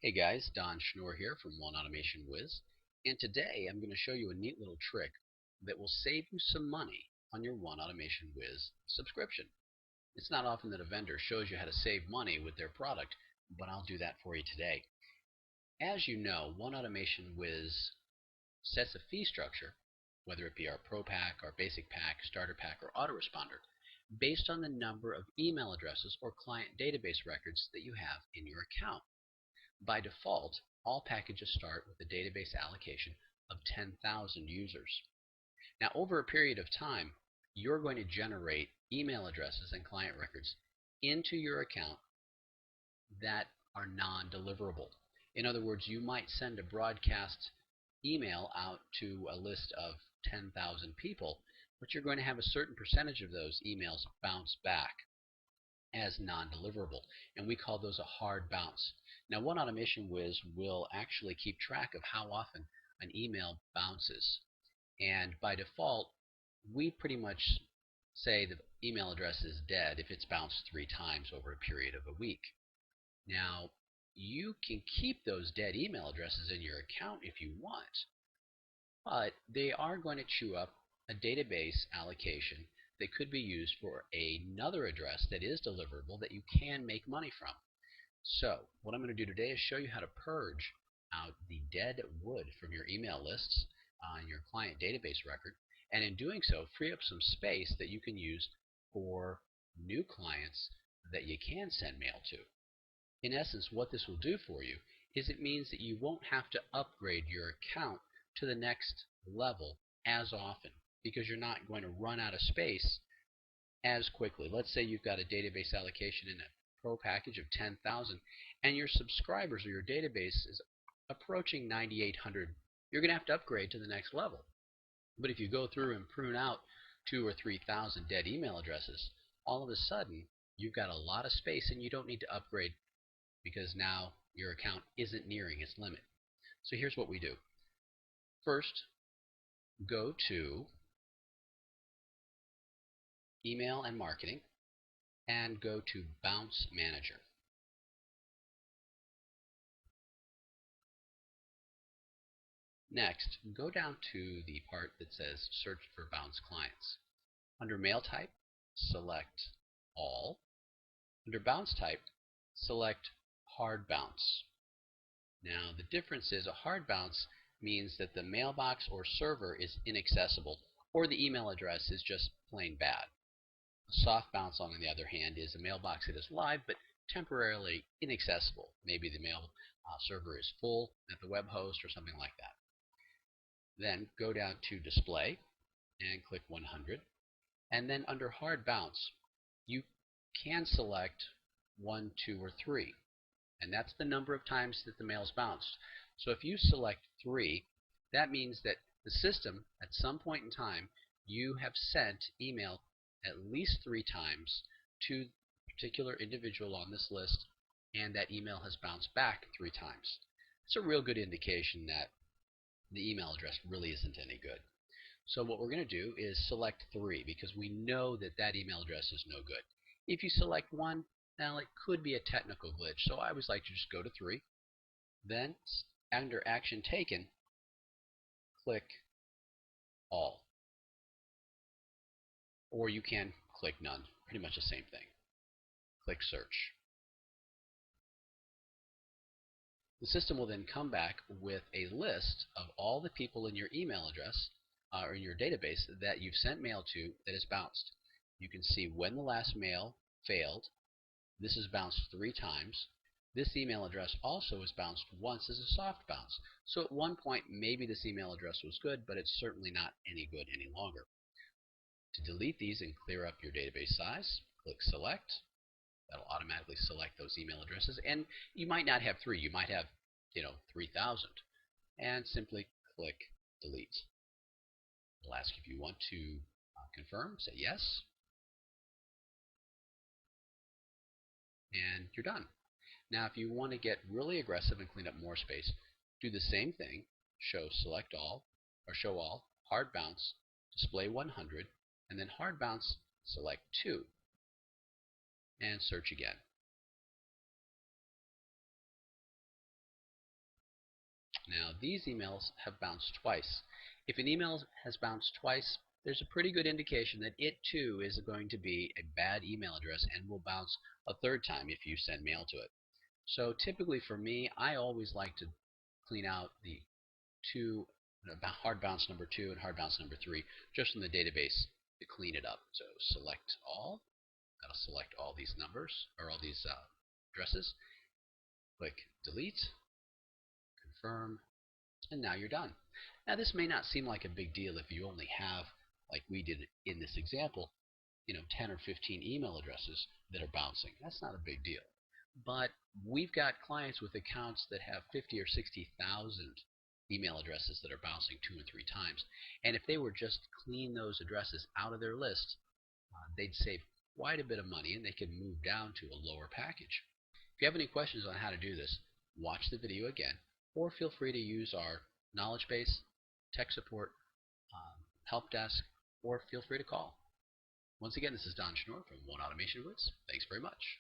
Hey guys, Don Schnorr here from 1AutomationWiz, and today I'm going to show you a neat little trick that will save you some money on your 1AutomationWiz subscription. It's not often that a vendor shows you how to save money with their product, but I'll do that for you today. As you know, 1AutomationWiz sets a fee structure, whether it be our Pro Pack, our Basic Pack, Starter Pack, or Autoresponder, based on the number of email addresses or client database records that you have in your account. By default, all packages start with a database allocation of 10,000 users. Now, over a period of time, you're going to generate email addresses and client records into your account that are non-deliverable. In other words, you might send a broadcast email out to a list of 10,000 people, but you're going to have a certain percentage of those emails bounce back as non-deliverable, and we call those a hard bounce. Now, 1AutomationWiz will actually keep track of how often an email bounces, and by default, we pretty much say the email address is dead if it's bounced 3 times over a period of a week. Now, you can keep those dead email addresses in your account if you want, but they are going to chew up a database allocation that could be used for another address that is deliverable that you can make money from. So what I'm going to do today is show you how to purge out the dead wood from your email lists on your client database record, and in doing so free up some space that you can use for new clients that you can send mail to. In essence, what this will do for you is it means that you won't have to upgrade your account to the next level as often, because you're not going to run out of space as quickly. Let's say you've got a database allocation in a Pro package of 10,000 and your subscribers or your database is approaching 9,800. You're going to have to upgrade to the next level. But if you go through and prune out 2,000 or 3,000 dead email addresses, all of a sudden you've got a lot of space and you don't need to upgrade because now your account isn't nearing its limit. So here's what we do. First, go to Email and Marketing and go to Bounce Manager. Next, go down to the part that says Search for Bounce Clients. Under Mail Type, select All. Under Bounce Type, select Hard Bounce. Now, the difference is a hard bounce means that the mailbox or server is inaccessible, or the email address is just plain bad. A soft bounce, on the other hand, is a mailbox that is live but temporarily inaccessible. Maybe the mail server is full at the web host or something like that. Then go down to Display and click 100. And then under Hard Bounce, you can select 1, 2, or 3. And that's the number of times that the mail's bounced. So if you select 3, that means that the system, at some point in time, you have sent email at least 3 times to a particular individual on this list, and that email has bounced back 3 times. It's a real good indication that the email address really isn't any good. So what we're going to do is select 3 because we know that that email address is no good. If you select 1, now it could be a technical glitch, so I always like to just go to 3. Then under Action Taken, click All. Or you can click None, pretty much the same thing. Click Search. The system will then come back with a list of all the people in your email address or in your database that you've sent mail to that is bounced. You can see when the last mail failed. This is bounced 3 times. This email address also is bounced once as a soft bounce. So at one point, maybe this email address was good, but it's certainly not any good any longer. To delete these and clear up your database size, click Select. That'll automatically select those email addresses. And you might not have 3. You might have, 3,000. And simply click Delete. It'll ask if you want to confirm. Say yes. And you're done. Now, if you want to get really aggressive and clean up more space, do the same thing. Select all, or show all, hard bounce, display 100, and then hard bounce, select 2, and search again. Now these emails have bounced twice. If an email has bounced twice, there's a pretty good indication that it too is going to be a bad email address and will bounce a third time if you send mail to it. So typically for me, I always like to clean out the hard bounce number 2 and hard bounce number 3 just from the database to clean it up. So select all. That'll select all these numbers or all these addresses. Click delete, confirm, and now you're done. Now this may not seem like a big deal if you only have, like we did in this example, 10 or 15 email addresses that are bouncing. That's not a big deal. But we've got clients with accounts that have 50 or 60,000 email addresses that are bouncing 2 and 3 times. And if they were just clean those addresses out of their list, they'd save quite a bit of money and they could move down to a lower package. If you have any questions on how to do this, watch the video again, or feel free to use our knowledge base, tech support, help desk, or feel free to call. Once again, this is Don Schnorr from 1AutomationWiz. Thanks very much.